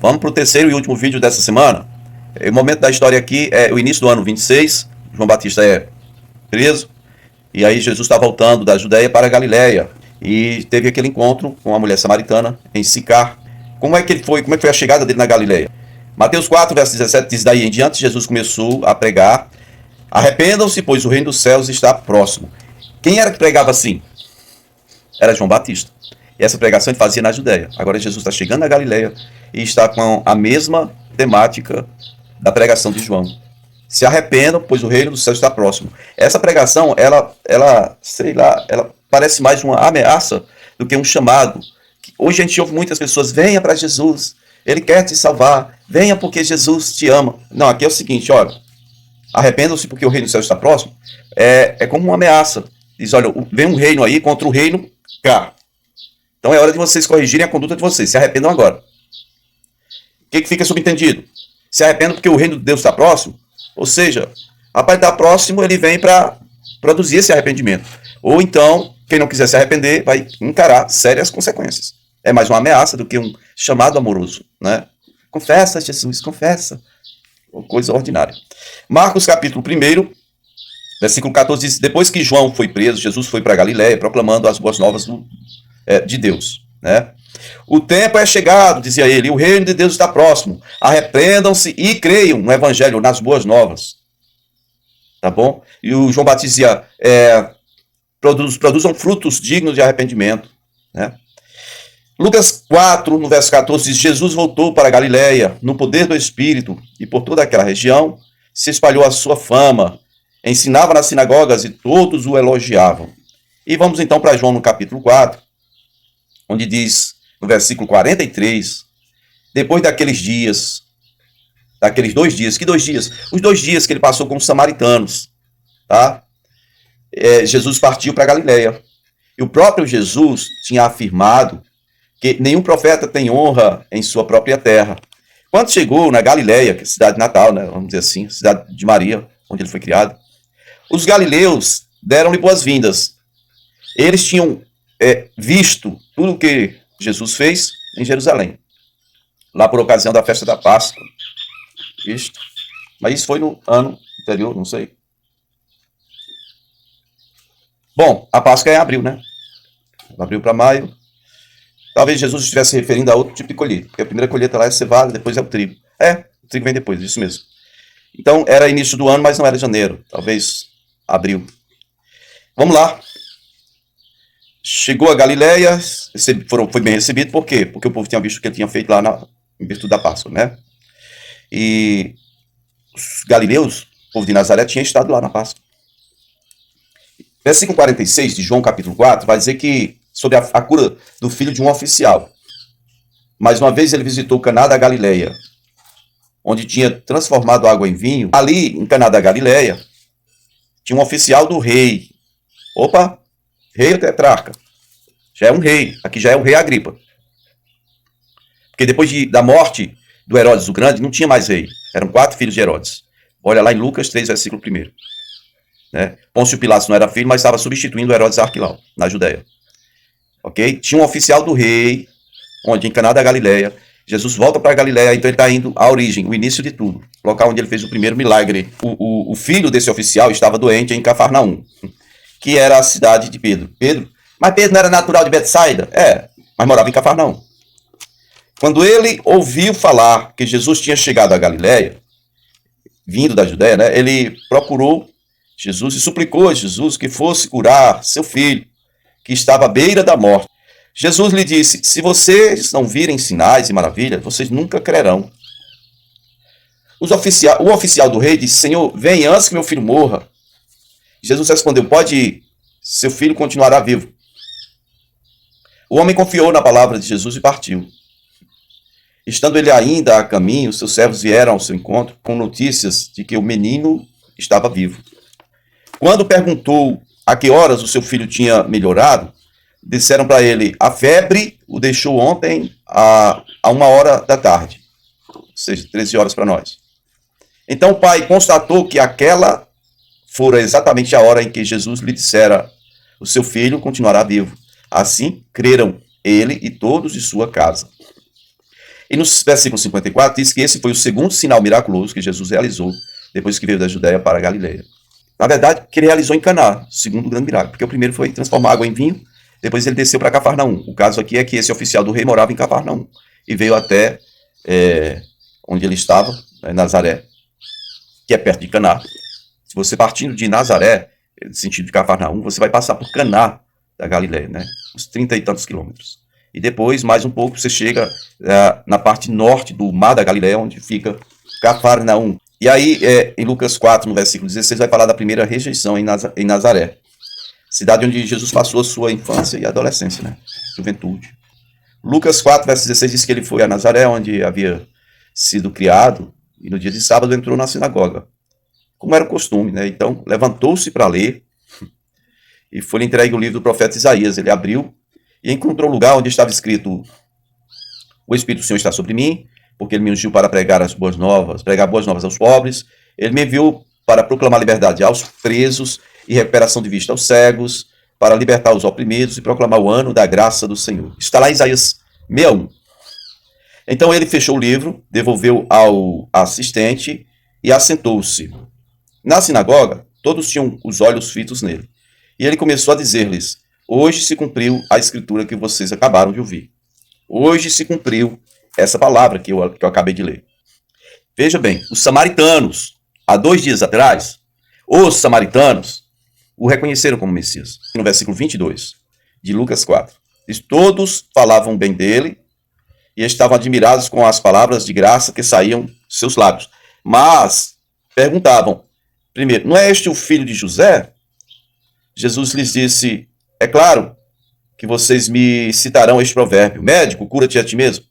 Vamos para o terceiro e último vídeo dessa semana. O momento da história aqui é o início do ano 26. João Batista é preso. E aí Jesus está voltando da Judéia para a Galiléia. E teve aquele encontro com a mulher samaritana em Sicar. Como é que ele foi? Como é que foi a chegada dele na Galiléia? Mateus 4, verso 17 diz: daí em diante Jesus começou a pregar: arrependam-se, pois o reino dos céus está próximo. Quem era que pregava assim? Era João Batista. E essa pregação ele fazia na Judéia. Agora Jesus está chegando na Galiléia e está com a mesma temática da pregação de João. Se arrependam, pois o reino dos céus está próximo. Essa pregação, ela parece mais uma ameaça do que um chamado. Hoje a gente ouve muitas pessoas: venha para Jesus, ele quer te salvar, venha porque Jesus te ama. Não, aqui é o seguinte, olha, arrependam-se porque o reino dos céus está próximo. É como uma ameaça. Diz: olha, vem um reino aí contra o reino cá. Então é hora de vocês corrigirem a conduta de vocês. Se arrependam agora. O que fica subentendido? Se arrependam porque o reino de Deus está próximo. Ou seja, a parte da próximo ele vem para produzir esse arrependimento. Ou então, quem não quiser se arrepender vai encarar sérias consequências. É mais uma ameaça do que um chamado amoroso, né? Confessa, Jesus, confessa. Coisa ordinária. Marcos capítulo 1, versículo 14 diz: depois que João foi preso, Jesus foi para Galiléia proclamando as boas novas de Deus, né? O tempo é chegado, dizia ele, e o reino de Deus está próximo. Arrependam-se e creiam no evangelho, nas boas novas. Tá bom? E o João Batista dizia: produzam frutos dignos de arrependimento, né? Lucas 4, no verso 14, diz: Jesus voltou para a Galiléia no poder do Espírito, e por toda aquela região se espalhou a sua fama. Ensinava nas sinagogas e todos o elogiavam. E vamos então para João no capítulo 4, onde diz, no versículo 43, depois daqueles 2 dias, que 2 dias? Os 2 dias que ele passou com os samaritanos, tá? Jesus partiu para Galiléia. E o próprio Jesus tinha afirmado que nenhum profeta tem honra em sua própria terra. Quando chegou na Galiléia, que é a cidade natal, né, vamos dizer assim, cidade de Maria, onde ele foi criado, os galileus deram-lhe boas-vindas. Eles tinham visto tudo o que Jesus fez em Jerusalém, lá por ocasião da festa da Páscoa. Visto? Mas isso foi no ano anterior, não sei. Bom, a Páscoa é em abril, né? Abril para maio. Talvez Jesus estivesse referindo a outro tipo de colheita, porque a primeira colheita lá é cevada, depois é o trigo. O trigo vem depois, isso mesmo. Então, era início do ano, mas não era janeiro. Talvez abril. Vamos lá. Chegou a Galiléia, foi bem recebido, por quê? Porque o povo tinha visto o que ele tinha feito lá em virtude da Páscoa, né? E os galileus, o povo de Nazaré, tinha estado lá na Páscoa. Versículo 46 de João capítulo 4 vai dizer que sobre a cura do filho de um oficial. Mais uma vez ele visitou Caná da Galiléia, onde tinha transformado água em vinho. Ali, em Caná da Galiléia, tinha um oficial do rei. Opa! Rei ou tetrarca? Já é um rei. Aqui já é o rei Agripa. Porque depois da morte do Herodes o Grande, não tinha mais rei. Eram 4 filhos de Herodes. Olha lá em Lucas 3, versículo 1. Né? Pôncio Pilatos não era filho, mas estava substituindo Herodes Arquilau, na Judéia. Ok? Tinha um oficial do rei, onde em Caná da Galiléia. Jesus volta para a Galiléia, então ele está indo à origem, o início de tudo. O local onde ele fez o primeiro milagre. O filho desse oficial estava doente em Cafarnaum, que era a cidade de Pedro. Mas Pedro não era natural de Betsaida? Mas morava em Cafarnaum. Quando ele ouviu falar que Jesus tinha chegado à Galiléia, vindo da Judéia, né, ele procurou Jesus e suplicou a Jesus que fosse curar seu filho, que estava à beira da morte. Jesus lhe disse: se vocês não virem sinais e maravilhas, vocês nunca crerão. O oficial do rei disse: Senhor, vem antes que meu filho morra. Jesus respondeu: pode ir, seu filho continuará vivo. O homem confiou na palavra de Jesus e partiu. Estando ele ainda a caminho, seus servos vieram ao seu encontro com notícias de que o menino estava vivo. Quando perguntou a que horas o seu filho tinha melhorado, disseram para ele: a febre o deixou ontem a 1h da tarde, ou seja, 13 horas para nós. Então o pai constatou que aquela fora exatamente a hora em que Jesus lhe dissera: o seu filho continuará vivo. Assim creram ele e todos de sua casa. E no versículo 54 diz que esse foi o segundo sinal miraculoso que Jesus realizou depois que veio da Judéia para a Galileia. Na verdade, que ele realizou em Caná, segundo o grande milagre, porque o primeiro foi transformar água em vinho, depois ele desceu para Cafarnaum. O caso aqui é que esse oficial do rei morava em Cafarnaum e veio até onde ele estava, Nazaré, que é perto de Caná. Se você partindo de Nazaré, no sentido de Cafarnaum, você vai passar por Caná da Galileia, né? Uns 30 e tantos quilômetros. E depois, mais um pouco, você chega na parte norte do mar da Galileia, onde fica Cafarnaum. E aí, em Lucas 4, no versículo 16, vai falar da primeira rejeição em Nazaré, cidade onde Jesus passou a sua infância e adolescência, né? Juventude. Lucas 4, verso 16, diz que ele foi a Nazaré, onde havia sido criado, e no dia de sábado entrou na sinagoga, como era o costume, né? Então, levantou-se para ler, e foi-lhe entregue o livro do profeta Isaías. Ele abriu e encontrou o lugar onde estava escrito: o Espírito do Senhor está sobre mim, porque ele me ungiu para pregar boas novas aos pobres. Ele me enviou para proclamar liberdade aos presos e recuperação de vista aos cegos, para libertar os oprimidos e proclamar o ano da graça do Senhor. Está lá em Isaías 61. Então ele fechou o livro, devolveu ao assistente e assentou-se. Na sinagoga, todos tinham os olhos fitos nele. E ele começou a dizer-lhes: hoje se cumpriu a escritura que vocês acabaram de ouvir. Hoje se cumpriu essa palavra que eu acabei de ler. Veja bem, os samaritanos, há 2 dias atrás, os samaritanos o reconheceram como Messias. No versículo 22 de Lucas 4. Todos falavam bem dele e estavam admirados com as palavras de graça que saíam de seus lábios. Mas perguntavam, primeiro, não é este o filho de José? Jesus lhes disse: é claro que vocês me citarão este provérbio: médico, cura-te a ti mesmo.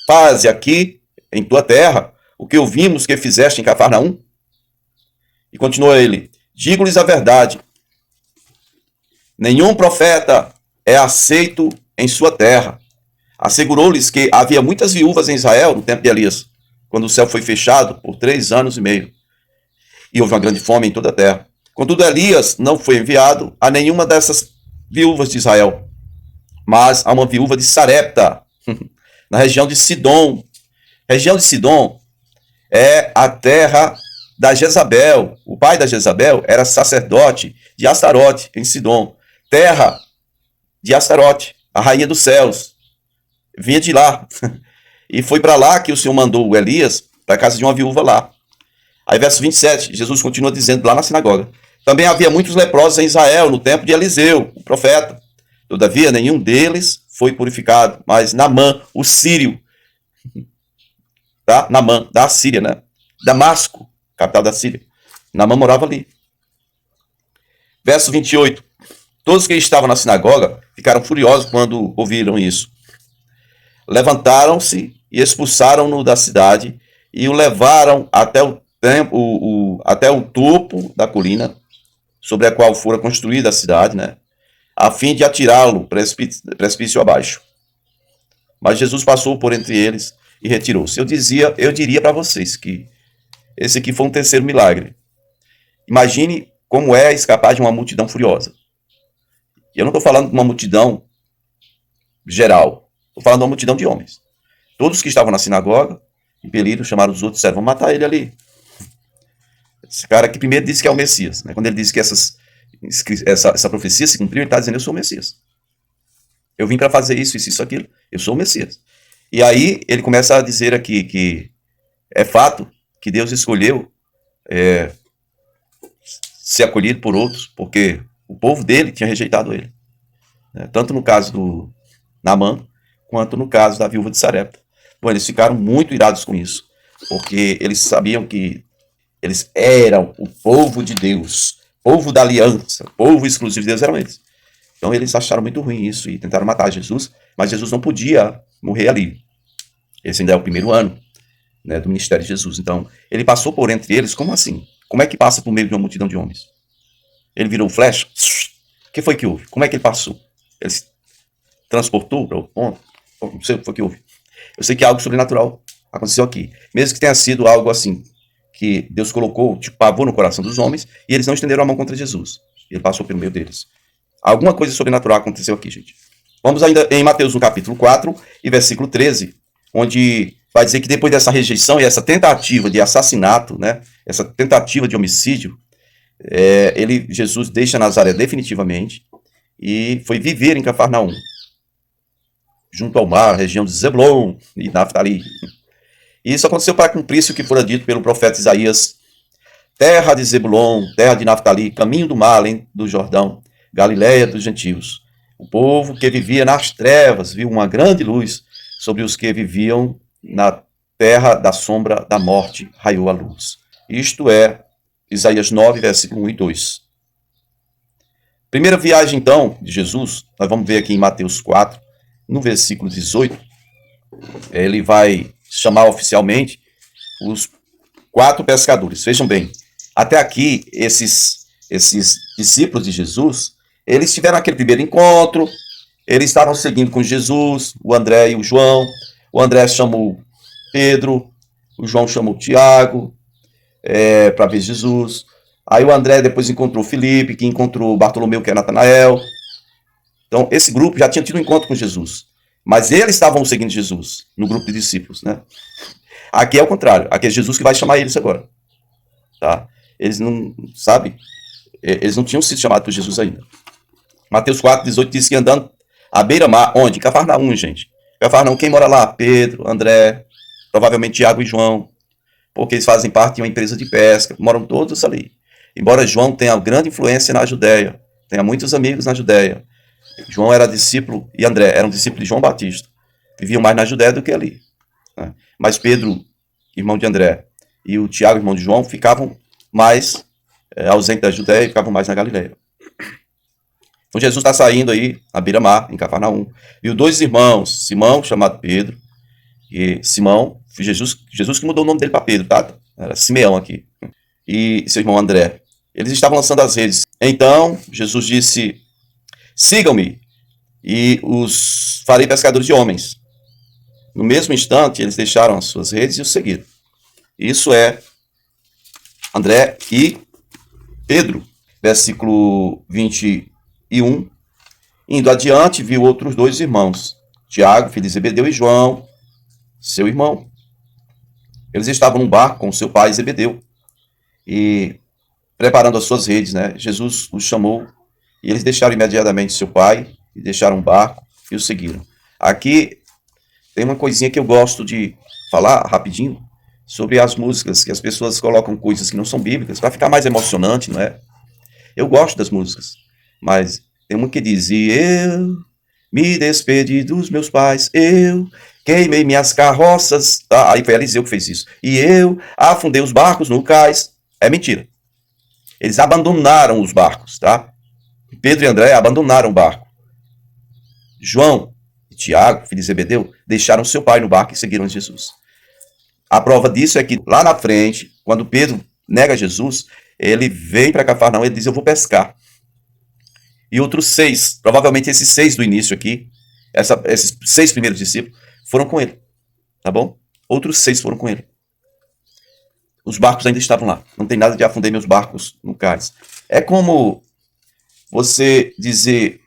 Faze aqui, em tua terra, o que ouvimos que fizeste em Cafarnaum. E continua ele: digo-lhes a verdade, nenhum profeta é aceito em sua terra. Assegurou-lhes que havia muitas viúvas em Israel no tempo de Elias, quando o céu foi fechado por 3 anos e meio, e houve uma grande fome em toda a terra. Contudo, Elias não foi enviado a nenhuma dessas viúvas de Israel, mas a uma viúva de Sarepta, na região de Sidom. A região de Sidom é a terra da Jezabel. O pai da Jezabel era sacerdote de Astarote, em Sidom. Terra de Astarote, a rainha dos céus. Vinha de lá. E foi para lá que o Senhor mandou o Elias, para a casa de uma viúva lá. Aí, verso 27, Jesus continua dizendo lá na sinagoga: também havia muitos leprosos em Israel, no tempo de Eliseu, o profeta. Todavia, nenhum deles foi purificado, mas Naamã, o sírio, tá? Naamã, da Síria, né? Damasco, capital da Síria. Naamã morava ali. Verso 28. Todos que estavam na sinagoga ficaram furiosos quando ouviram isso. Levantaram-se e expulsaram-no da cidade e o levaram até o topo da colina sobre a qual fora construída a cidade, né? A fim de atirá-lo precipício abaixo. Mas Jesus passou por entre eles e retirou-se. Eu diria para vocês que esse aqui foi um terceiro milagre. Imagine como é escapar de uma multidão furiosa. E eu não estou falando de uma multidão geral. Estou falando de uma multidão de homens. Todos que estavam na sinagoga, impelidos, chamaram os outros e disseram: vamos matar ele ali. Esse cara que primeiro disse que é o Messias, né? Quando ele disse que essa profecia se cumpriu, ele está dizendo: eu sou o Messias. Eu vim para fazer isso, aquilo. Eu sou o Messias. E aí ele começa a dizer aqui que é fato que Deus escolheu ser acolhido por outros, porque o povo dele tinha rejeitado ele. Tanto no caso do Naamã, quanto no caso da viúva de Sarepta. Bom, eles ficaram muito irados com isso, porque eles sabiam que eles eram o povo de Deus, povo da aliança, povo exclusivo de Deus, eram eles. Então eles acharam muito ruim isso e tentaram matar Jesus, mas Jesus não podia morrer ali. Esse ainda é o primeiro ano, né, do ministério de Jesus. Então ele passou por entre eles. Como assim? Como é que passa por meio de uma multidão de homens? Ele virou flecha? O que foi que houve? Como é que ele passou? Ele se transportou para outro ponto? Não sei o que foi que houve. Eu sei que algo sobrenatural aconteceu aqui. Mesmo que tenha sido algo assim, que Deus colocou tipo pavor no coração dos homens, e eles não estenderam a mão contra Jesus. Ele passou pelo meio deles. Alguma coisa sobrenatural aconteceu aqui, gente. Vamos ainda em Mateus no capítulo 4 e versículo 13, onde vai dizer que depois dessa rejeição e essa tentativa de assassinato, né, essa tentativa de homicídio, Jesus deixa Nazaré definitivamente e foi viver em Cafarnaum, junto ao mar, região de Zebulon e Naftali. E isso aconteceu para cumprir-se o que fora dito pelo profeta Isaías: terra de Zebulon, terra de Naftali, caminho do mar além do Jordão, Galiléia dos gentios. O povo que vivia nas trevas viu uma grande luz, sobre os que viviam na terra da sombra da morte raiou a luz. Isto é Isaías 9, versículo 1 e 2. Primeira viagem, então, de Jesus, nós vamos ver aqui em Mateus 4, no versículo 18, ele vai chamar oficialmente os 4 pescadores. Vejam bem, até aqui, esses discípulos de Jesus, eles tiveram aquele primeiro encontro, eles estavam seguindo com Jesus, o André e o João. O André chamou Pedro, o João chamou Tiago para ver Jesus. Aí o André depois encontrou Filipe, que encontrou Bartolomeu, que é Natanael. Então, esse grupo já tinha tido um encontro com Jesus. Mas eles estavam seguindo Jesus, no grupo de discípulos, né? Aqui é o contrário. Aqui é Jesus que vai chamar eles agora. Tá? Eles não, sabe? Eles não tinham sido chamados por Jesus ainda. Mateus 4, 18 diz que andando à beira-mar, onde? Cafarnaum, gente. Cafarnaum, quem mora lá? Pedro, André, provavelmente Tiago e João, porque eles fazem parte de uma empresa de pesca, moram todos ali. Embora João tenha grande influência na Judéia, tenha muitos amigos na Judéia. João era discípulo, e André era um discípulo de João Batista. Viviam mais na Judéia do que ali. Né? Mas Pedro, irmão de André, e o Tiago, irmão de João, ficavam mais ausentes da Judéia e ficavam mais na Galileia. Então Jesus está saindo aí à beira-mar, em Cafarnaum. E os 2 irmãos, Simão, chamado Pedro, e Simão, Jesus que mudou o nome dele para Pedro, tá? Era Simeão aqui. E seu irmão André. Eles estavam lançando as redes. Então, Jesus disse: sigam-me, e os farei pescadores de homens. No mesmo instante, eles deixaram as suas redes e os seguiram. Isso é André e Pedro. Versículo 21. Indo adiante, viu outros 2 irmãos, Tiago, filho de Zebedeu, e João, seu irmão. Eles estavam num barco com seu pai Zebedeu e preparando as suas redes, né? Jesus os chamou e eles deixaram imediatamente seu pai e deixaram o barco e o seguiram. Aqui tem uma coisinha que eu gosto de falar rapidinho sobre as músicas, que as pessoas colocam coisas que não são bíblicas para ficar mais emocionante, não é? Eu gosto das músicas, mas tem uma que diz: e eu me despedi dos meus pais, eu queimei minhas carroças. Ah, aí foi Eliseu que fez isso. E eu afundei os barcos no cais. É mentira. Eles abandonaram os barcos, tá? Pedro e André abandonaram o barco. João e Tiago, filho de Zebedeu, deixaram seu pai no barco e seguiram Jesus. A prova disso é que lá na frente, quando Pedro nega Jesus, ele vem para Cafarnaum e ele diz: eu vou pescar. E outros 6, provavelmente esses 6 do início aqui, esses 6 primeiros discípulos, foram com ele. Tá bom? Outros 6 foram com ele. Os barcos ainda estavam lá. Não tem nada de afundei meus barcos no cais. É como você dizer: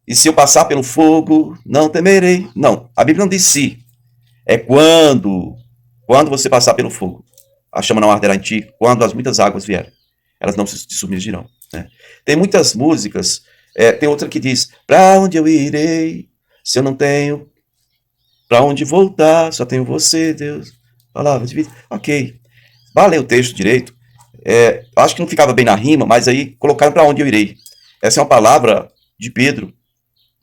e se eu passar pelo fogo, não temerei. Não, a Bíblia não diz se. É quando você passar pelo fogo. A chama não arderá em ti, quando as muitas águas vierem. Elas não se submergirão. Né? Tem muitas músicas, tem outra que diz: para onde eu irei, se eu não tenho para onde voltar, só tenho você, Deus, palavra de vida. Ok, valeu o texto direito. Acho que não ficava bem na rima, mas aí colocaram para onde eu irei. Essa é uma palavra de Pedro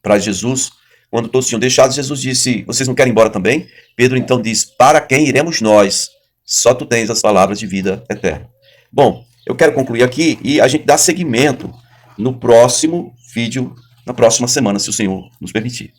para Jesus. Quando todos tinham deixado, Jesus disse: vocês não querem ir embora também? Pedro então diz: para quem iremos nós? Só tu tens as palavras de vida eterna. Bom, eu quero concluir aqui e a gente dá seguimento no próximo vídeo, na próxima semana, se o Senhor nos permitir.